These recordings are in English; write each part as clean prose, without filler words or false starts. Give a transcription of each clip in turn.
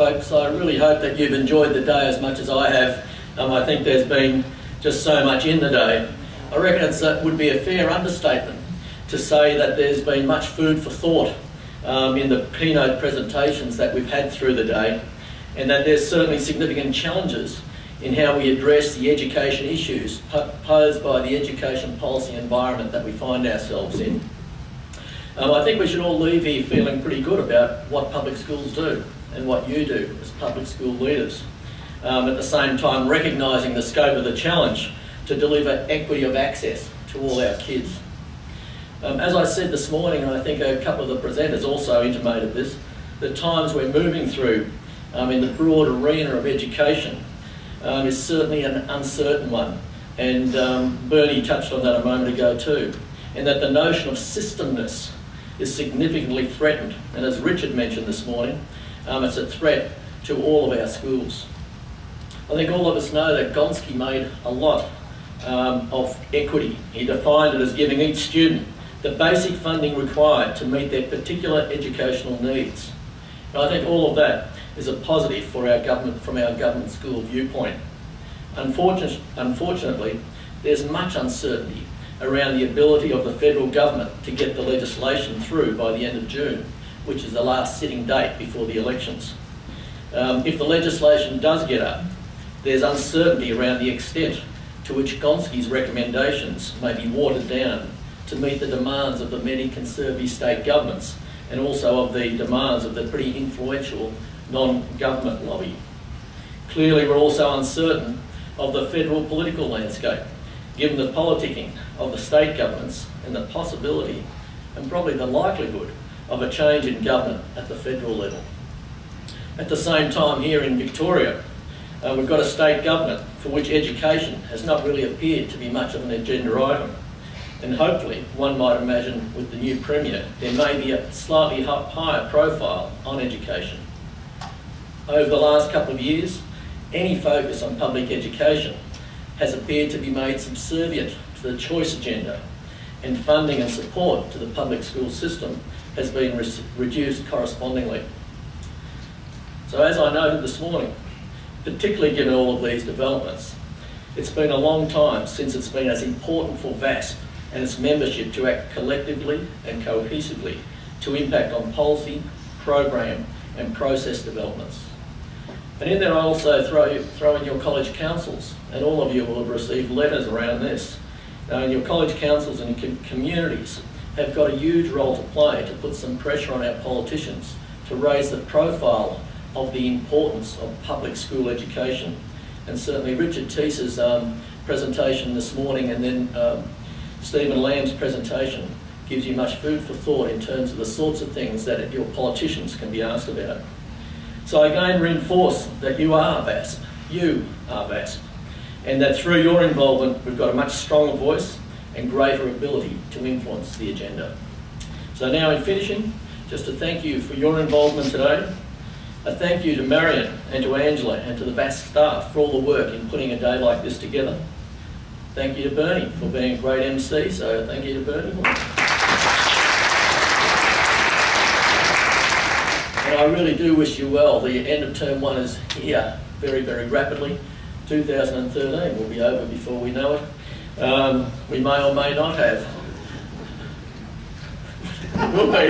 folks. I really hope that you've enjoyed the day as much as I have. I think there's been just so much in the day. I reckon it would be a fair understatement to say that there's been much food for thought in the keynote presentations that we've had through the day, and that there's certainly significant challenges in how we address the education issues posed by the education policy environment that we find ourselves in. I think we should all leave here feeling pretty good about what public schools do and what you do as public school leaders. At the same time, recognising the scope of the challenge to deliver equity of access to all our kids. As I said this morning, and I think a couple of the presenters also intimated this, the times we're moving through in the broad arena of education is certainly an uncertain one. And Bernie touched on that a moment ago too, and that the notion of systemness is significantly threatened. And as Richard mentioned this morning, it's a threat to all of our schools. I think all of us know that Gonski made a lot of equity. He defined it as giving each student the basic funding required to meet their particular educational needs. And I think all of that is a positive for our government, from our government school viewpoint. Unfortunately, there's much uncertainty around the ability of the federal government to get the legislation through by the end of June, which is the last sitting date before the elections. If the legislation does get up, there's uncertainty around the extent to which Gonski's recommendations may be watered down to meet the demands of the many conservative state governments and also of the demands of the pretty influential non-government lobby. Clearly, we're also uncertain of the federal political landscape, given the politicking of the state governments and the possibility and probably the likelihood of a change in government at the federal level. At the same time, here in Victoria, we've got a state government for which education has not really appeared to be much of an agenda item. And hopefully, one might imagine with the new Premier, there may be a slightly higher profile on education. Over the last couple of years, any focus on public education has appeared to be made subservient to the choice agenda, and funding and support to the public school system has been reduced correspondingly. So as I noted this morning, particularly given all of these developments, it's been a long time since it's been as important for VASSP and its membership to act collectively and cohesively to impact on policy, program and process developments. And in there I also throw in your college councils, and all of you will have received letters around this. And your college councils and communities have got a huge role to play to put some pressure on our politicians to raise the profile of the importance of public school education. And certainly Richard Teese's presentation this morning, and then Stephen Lamb's presentation, gives you much food for thought in terms of the sorts of things that your politicians can be asked about. So I again reinforce that you are VASSP, and that through your involvement we've got a much stronger voice and greater ability to influence the agenda. So now in finishing, just to thank you for your involvement today. A thank you to Marion and to Angela and to the VASSP staff for all the work in putting a day like this together. Thank you to Bernie for being a great MC, so thank you to Bernie. And I really do wish you well. The end of term one is here very, very rapidly. 2013 will be over before we know it. We may or may not have. Will we?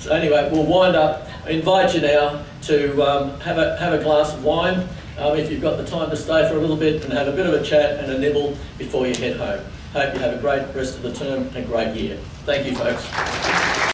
So anyway, we'll wind up. I invite you now to have a glass of wine, if you've got the time to stay for a little bit and have a bit of a chat and a nibble before you head home. Hope you have a great rest of the term and a great year. Thank you, folks.